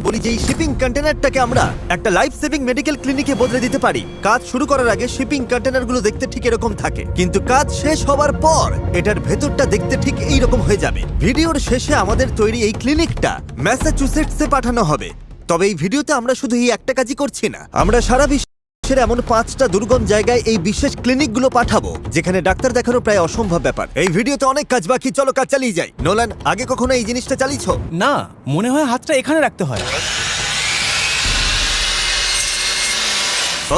বলি যে এই শিপিং কন্টেনারটাকে আমরা একটা লাইফ সেভিং মেডিকেল ক্লিনিকে বদলে দিতে পারি। কাজ শুরু করার আগে শিপিং কন্টেনারগুলো দেখতে ঠিক এরকম থাকে, কিন্তু কাজ শেষ হওয়ার পর এটার ভেতরটা দেখতে ঠিক এই রকম হয়ে যাবে। ভিডিওর শেষে আমাদের তৈরি এই ক্লিনিকটা ম্যাসাচুসেটসে পাঠানো হবে। তবে এই ভিডিওতে আমরা শুধু এই একটা কাজই করছি না, আমরা সারা বিশ্বের এমন 5টা দুর্গম জায়গায় এই বিশেষ ক্লিনিকগুলো পাঠাবো যেখানে ডাক্তার দেখানো প্রায় অসম্ভব ব্যাপার। এই ভিডিওতে অনেক কাজ বাকি, চলো কাজ চালিয়ে যাই। নোলান, আগে কখনো এই জিনিসটা চালিয়েছো? না, মনে হয় হাতটা এখানে রাখতে হয়।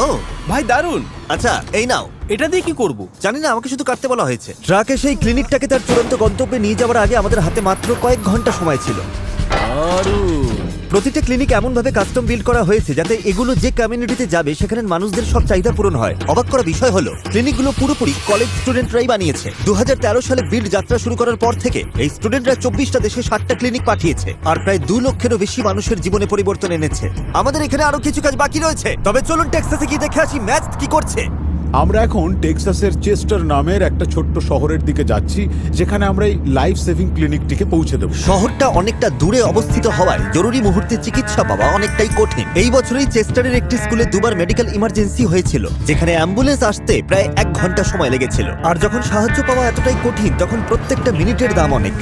ও ভাই দারুণ। আচ্ছা, এই নাও। এটা দিয়ে কি করব? জানি না, আমাকে শুধু কাটতে বলা হয়েছে। ট্রাকে সেই ক্লিনিকটাকে তার চূড়ান্ত গন্তব্যে নিয়ে যাওয়ার আগে আমাদের হাতে মাত্র কয়েক ঘন্টা সময় ছিল। প্রতিটা ক্লিনিক এমন ভাবে কাস্টম বিল্ড করা হয়েছে যাতে এগুলো যে কমিউনিটিতে যাবে সেখানে মানুষদের সব চাহিদা পূরণ হয়। অবাক করা বিষয় হলো ক্লিনিকগুলো পুরোপুরি কলেজ স্টুডেন্টরাই বানিয়েছে। 2013 সালে বিল্ড যাত্রা শুরু করার পর থেকে এই স্টুডেন্টরা 24টা দেশে 60টা ক্লিনিক পাঠিয়েছে আর প্রায় 2 লক্ষেরও বেশি মানুষের জীবনে পরিবর্তন এনেছে। আমাদের এখানে আরো কিছু কাজ বাকি রয়েছে, তবে চলুন টেক্সাসে গিয়ে দেখে আসি ম্যাথ কি করছে। আমরা এখন টেক্সাসের চেস্টার নামের একটা ছোট্ট শহরের দিকে যাচ্ছি, যেখানে আমরা এই লাইফ সেভিং ক্লিনিকটিকে পৌঁছে দেব। শহরটা অনেকটা দূরে অবস্থিত হওয়ায় জরুরি মুহূর্তে চিকিৎসা পাওয়া অনেকটাই কঠিন। এই বছরই চেস্টারের একটি স্কুলে 2বার মেডিকেল ইমার্জেন্সি হয়েছিল, যেখানে অ্যাম্বুলেন্স আসতে প্রায় 1 ঘন্টা সময় লেগেছিল। আর যখন সাহায্য পাওয়া এতটাই কঠিন তখন প্রত্যেকটা মিনিটের দাম অনেক।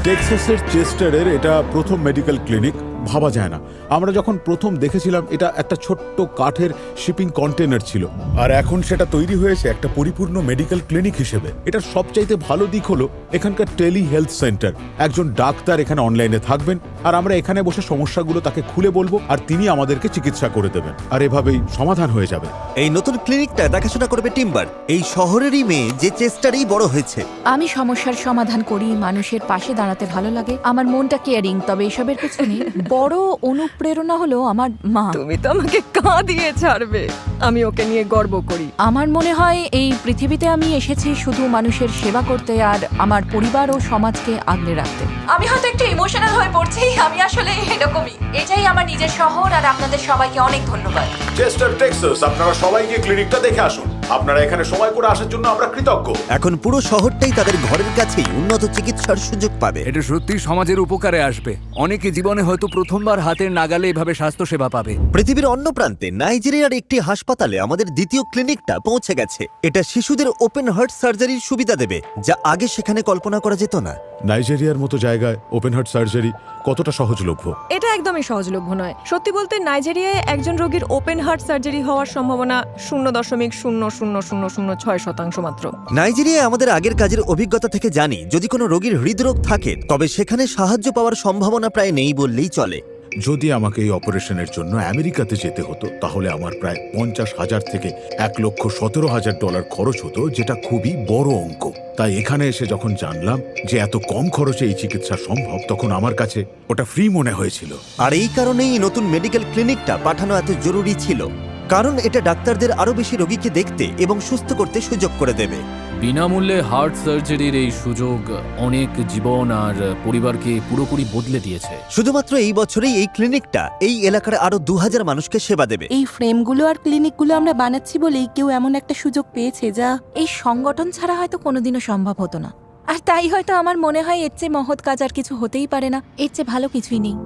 টেক্সাসের চেস্টারের এটা প্রথম মেডিকেল ক্লিনিক। ভাবা যায় না, আমরা যখন প্রথম দেখেছিলাম এটা একটা ছোট্ট কাঠের শিপিং কন্টেনার ছিল, আর এখন সেটা তৈরি হয়েছে একটা পরিপূর্ণ মেডিকেল ক্লিনিক হিসেবে। এটার সবচাইতে ভালো দিক হলো এখানকার টেলি হেলথ সেন্টার। একজন ডাক্তার এখানে অনলাইনে থাকবেন আর আমরা এখানে বসে সমস্যাগুলো তাকে খুলে বলবো আর তিনি আমাদেরকে চিকিৎসা করে দেবেন, আর এভাবেই সমাধান হয়ে যাবে। এই নতুন ক্লিনিকটা দেখাশোনা করবে টিম্বার, এই শহরেরই মেয়ে যে চেস্টারেই বড় হয়েছে। আমি সমস্যার সমাধান করি, মানুষের পাশে দাঁড়াতে ভালো লাগে, আমার মনটা কেয়ারিং। তবে এসবের পেছনে বড় অনুপ্রেরণা হলো আমার মা। তুমি তো আমাকে কাঁদিয়ে ছাড়বে, আমি ওকে নিয়ে গর্ব করি। আমার মনে হয় এই পৃথিবীতে আমি এসেছি শুধু মানুষের সেবা করতে আর আমার পরিবার ও সমাজকে আগলে রাখতে। আমি হয়তো একটু ইমোশনাল হয়ে পড়ছি, আমি আসলে এরকমই। এটাই আমার নিজের শহর আর আপনাদের সবাইকে অনেক ধন্যবাদ। চেস্টার টেক্সাস, আপনারা সবাই গিয়ে ক্লিনিকটা দেখে আসুন। আপনারা এখানে সময় করে আসার জন্য আমরা কৃতজ্ঞ। এখন পুরো শহরটাই তাদের ঘরের কাছেই উন্নত চিকিৎসার সুযোগ পাবে। এটা সত্যি সমাজের উপকারে আসবে। অনেকে জীবনে হয়তো প্রথমবার হাতের নাগালে এভাবে স্বাস্থ্যসেবা পাবে। পৃথিবীর অন্য প্রান্তে নাইজেরিয়ার একটি হাসপাতালে আমাদের দ্বিতীয় ক্লিনিকটা পৌঁছে গেছে। এটা শিশুদের ওপেন হার্ট সার্জারির সুবিধা দেবে, যা আগে সেখানে কল্পনা করা যেত না। নাইজেরিয়ার মতো জায়গায় ওপেন হার্ট সার্জারি কতটা সহজলভ্য? এটা একদমই সহজলভ্য নয়। সত্যি বলতে নাইজেরিয়ায় একজন রোগীর ওপেন হার্ট সার্জারি হওয়ার সম্ভাবনা 0.00006% মাত্র। নাইজেরিয়ায় আমাদের আগের কাজের অভিজ্ঞতা থেকে জানি, যদি কোনো রোগীর হৃদরোগ থাকে তবে সেখানে সাহায্য পাওয়ার সম্ভাবনা প্রায় নেই বললেই চলে। যদি আমাকে এই অপারেশনের জন্য আমেরিকাতে যেতে হতো তাহলে আমার প্রায় 50,000 থেকে $1,17,000 খরচ হতো, যেটা খুবই বড় অঙ্ক। তাই এখানে এসে যখন জানলাম যে এত কম খরচে এই চিকিৎসা সম্ভব, তখন আমার কাছে ওটা ফ্রি মনে হয়েছিল। আর এই কারণেই নতুন মেডিকেল ক্লিনিকটা পাঠানো এত জরুরি ছিল, কারণ এটা ডাক্তারদের আরো বেশি রোগীকে দেখতে এবং সুস্থ করতে সুযোগ করে দেবে। বিনামূল্যে হার্ট সার্জারির এই সুযোগ অনেক জীবন আর পরিবারকে পুরোপুরি বদলে দিয়েছে। শুধুমাত্র এই বছরেই এই ক্লিনিকটা এই এলাকার আরো 2000 মানুষকে সেবা দেবে। এই ফ্রেমগুলো আর ক্লিনিকগুলো আমরা বানাচ্ছি বলেই কেউ এমন একটা সুযোগ পেয়েছে যা এই সংগঠন ছাড়া হয়তো কোনোদিনও সম্ভব হতো না। আর তাই হয়তো আমার মনে হয় এর চেয়ে মহৎ কাজ আর কিছু হতেই পারে না, এর চেয়ে ভালো কিছুই নেই।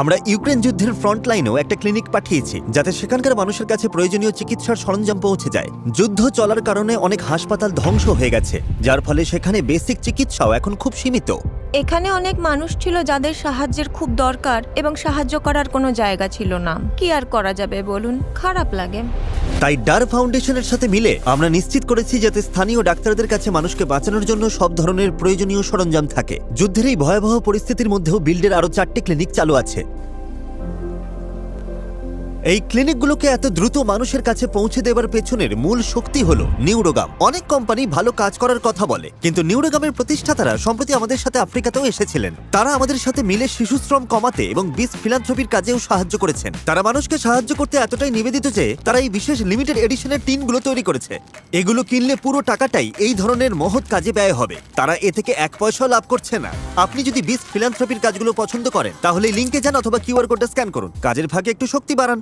আমরা ইউক্রেন যুদ্ধের ফ্রন্ট লাইনেও একটা ক্লিনিক পাঠিয়েছি, যাতে সেখানকার মানুষের কাছে প্রয়োজনীয় চিকিৎসার সরঞ্জাম পৌঁছে যায়। যুদ্ধ চলার কারণে অনেক হাসপাতাল ধ্বংস হয়ে গেছে, যার ফলে সেখানে বেসিক চিকিৎসাও এখন খুব সীমিত। এখানে অনেক মানুষ ছিল যাদের সাহায্যের খুব দরকার এবং সাহায্য করার কোনো জায়গা ছিল না। কি আর করা যাবে বলুন, খারাপ লাগে। তাই ডার ফাউন্ডেশনের সাথে মিলে আমরা নিশ্চিত করেছি যাতে স্থানীয় ডাক্তারদের কাছে মানুষকে বাঁচানোর জন্য সব ধরনের প্রয়োজনীয় সরঞ্জাম থাকে। যুদ্ধের এই ভয়াবহ পরিস্থিতির মধ্যেও বিল্ডের আরো 4টে ক্লিনিক চালু আছে। এই ক্লিনিকগুলোকে এত দ্রুত মানুষের কাছে পৌঁছে দেওয়ার পেছনের মূল শক্তি হলো নিউরোগাম। অনেক কোম্পানি ভালো কাজ করার কথা বলে, কিন্তু নিউরোগামের প্রতিষ্ঠাতারা সম্প্রতি আমাদের সাথে আফ্রিকাতেও এসেছিলেন। তারা আমাদের সাথে মিলে শিশু শ্রম কমাতে এবং বিস ফিলান্থ্রপির কাজেও সাহায্য করেছেন। তারা মানুষকে সাহায্য করতে এতটাই নিবেদিত যে তারা এই বিশেষ লিমিটেড এডিশনের টিনগুলো তৈরি করেছে। এগুলো কিনলে পুরো টাকাটাই এই ধরনের মহৎ কাজে ব্যয় হবে। তারা এ থেকে 1 পয়সাও লাভ করছে না। আপনি যদি বিস ফিলান্থ্রপির কাজগুলো পছন্দ করেন তাহলে লিংকে যান অথবা কিউআর কোডটা স্ক্যান করুন। কাজের ভাগে একটু শক্তি বাড়ান।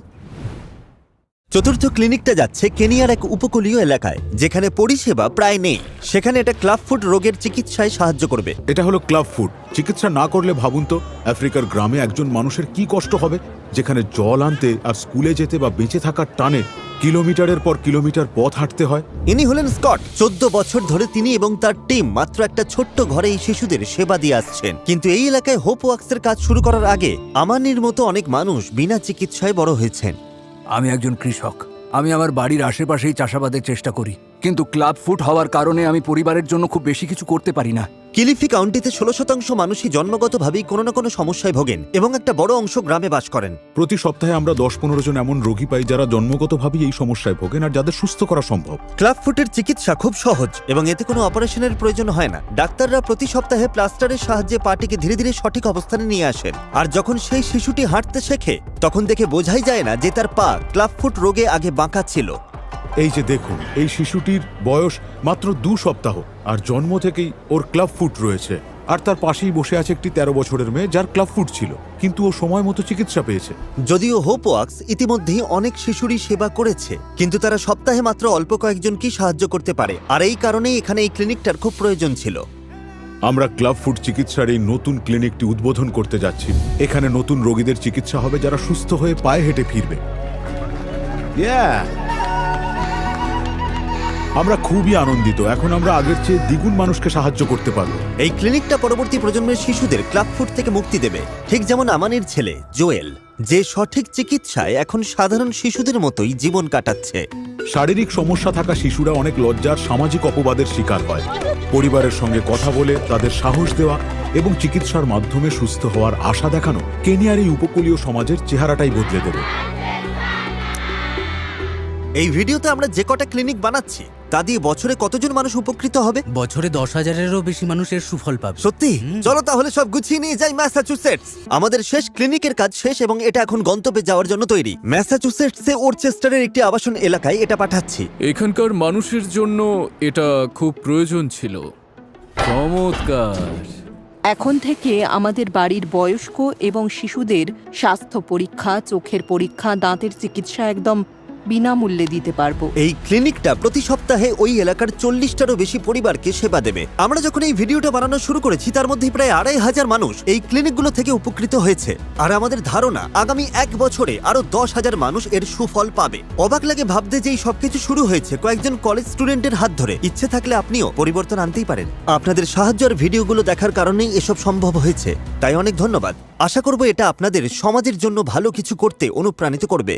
চতুর্থ ক্লিনিকটা যাচ্ছে কেনিয়ার এক উপকূলীয় এলাকায়, যেখানে পরিষেবা প্রায় নেই। সেখানে এটা ক্লাব ফুট রোগের চিকিৎসায় সাহায্য করবে। এটা হলো ক্লাব ফুড। চিকিৎসা না করলে ভাবুন তো আফ্রিকার গ্রামে একজন মানুষের কি কষ্ট হবে, যেখানে জল আনতে আর স্কুলে যেতে বা বেঁচে থাকার টানে কিলোমিটারের পর কিলোমিটার পথ হাঁটতে হয়। ইনি হলেন স্কট। 14 বছর ধরে তিনি এবং তার টিম মাত্র একটা ছোট্ট ঘরে এই শিশুদের সেবা দিয়ে আসছেন। কিন্তু এই এলাকায় হোপ ওয়াক্সের কাজ শুরু করার আগে আমানির মতো অনেক মানুষ বিনা চিকিৎসায় বড় হয়েছেন। আমি একজন কৃষক। আমি আমার বাড়ির আশেপাশেই চাষাবাদের চেষ্টা করি, কিন্তু ক্লাব ফুট হওয়ার কারণে আমি পরিবারের জন্য খুব বেশি কিছু করতে পারি না। কিলিফি কাউন্টিতে 16% মানুষই জন্মগতভাবেই কোনো না কোনো সমস্যায় ভোগেন এবং একটা বড় অংশ গ্রামে বাস করেন। প্রতি সপ্তাহে আমরা 10-15 জন এমন রোগী পাই যারা জন্মগতভাবেই এই সমস্যায় ভোগেন আর যাদের সুস্থ করা সম্ভব। ক্লাব ফুটের চিকিৎসা খুব সহজ এবং এতে কোনো অপারেশনের প্রয়োজন হয় না। ডাক্তাররা প্রতি সপ্তাহে প্লাস্টারের সাহায্যে পাটিকে ধীরে ধীরে সঠিক অবস্থানে নিয়ে আসেন। আর যখন সেই শিশুটি হাঁটতে শেখে তখন দেখে বোঝাই যায় না যে তার পা ক্লাব ফুট রোগে আগে বাঁকা ছিল। এই যে দেখুন, এই শিশুটির বয়স মাত্র 2 সপ্তাহ আর জন্ম থেকেই ওর ক্লাব ফুট রয়েছে। আর তার পাশেই বসে আছে একটি 13 বছরের মেয়ে যার ক্লাব ফুট ছিল, কিন্তু ও সময় মতো চিকিৎসা পেয়েছে। যদিও হোপ ওয়াক্স ইতিমধ্যেই অনেক শিশুরই সেবা করেছে, কিন্তু তারা সপ্তাহে মাত্র অল্প কয়েকজনকেই সাহায্য করতে পারে। আর এই কারণেই এখানে এই ক্লিনিকটার খুব প্রয়োজন ছিল। আমরা ক্লাব ফুট চিকিৎসার এই নতুন ক্লিনিকটি উদ্বোধন করতে যাচ্ছি। এখানে নতুন রোগীদের চিকিৎসা হবে যারা সুস্থ হয়ে পায়ে হেঁটে ফিরবে। আমরা খুবই আনন্দিত। এখন আমরা আগের চেয়ে দ্বিগুণ মানুষকে সাহায্য করতে পারবো। এই ক্লিনিকটা পরবর্তী প্রজন্মের শিশুদের ক্লাব ফুট থেকে মুক্তি দেবে, ঠিক যেমন আমানির ছেলে জোয়েল, যে সঠিক চিকিৎসায় এখন সাধারণ শিশুদের মতোই জীবন কাটাচ্ছে। শারীরিক সমস্যা থাকা শিশুরা অনেক লজ্জার সামাজিক অপবাদের শিকার হয়। পরিবারের সঙ্গে কথা বলে তাদের সাহস দেওয়া এবং চিকিৎসার মাধ্যমে সুস্থ হওয়ার আশা দেখানো কেনিয়ার এই উপকূলীয় সমাজের চেহারাটাই বদলে দেবে। এই ভিডিওতে আমরা যে কটা ক্লিনিক বানাচ্ছি তা দিয়ে বছরে কতজন মানুষ উপকৃত হবে? বছরে 10,000-এরও বেশি মানুষের সুফল পাবে। সত্যি? চলো তাহলে সব গুছিয়ে নিয়ে যাই ম্যাসাচুসেটস। আমাদের শেষ ক্লিনিকের কাজ শেষ এবং এটা এখন গন্তব্যে যাওয়ার জন্য তৈরি। ম্যাসাচুসেটসে ওরচেস্টারের একটি আবাসন এলাকায় এটা পাঠাচ্ছি। এখানকার মানুষের জন্য এটা খুব প্রয়োজন ছিল। চমৎকার। এখন থেকে আমাদের বাড়ির বয়স্ক এবং শিশুদের স্বাস্থ্য পরীক্ষা, চোখের পরীক্ষা, দাঁতের চিকিৎসা একদম বিনামূল্যে দিতে পারবো। এই ক্লিনিকটা প্রতি সপ্তাহে ওই এলাকার 40টারও বেশি পরিবারকে সেবা দেবে। আমরা যখন এই ভিডিওটা বানানো শুরু করেছি তার মধ্যে প্রায় 2,500 মানুষ এই ক্লিনিকগুলো থেকে উপকৃত হয়েছে। আর আমাদের ধারণা আগামী 1 বছরে আরো 10,000 মানুষ এর সুফল পাবে। অবাক লাগে ভাবতে যে এই সবকিছু শুরু হয়েছে কয়েকজন কলেজ স্টুডেন্টের হাত ধরে। ইচ্ছে থাকলে আপনিও পরিবর্তন আনতেই পারেন। আপনাদের সাহায্য আর ভিডিওগুলো দেখার কারণেই এসব সম্ভব হয়েছে, তাই অনেক ধন্যবাদ। আশা করব এটা আপনাদের সমাজের জন্য ভালো কিছু করতে অনুপ্রাণিত করবে।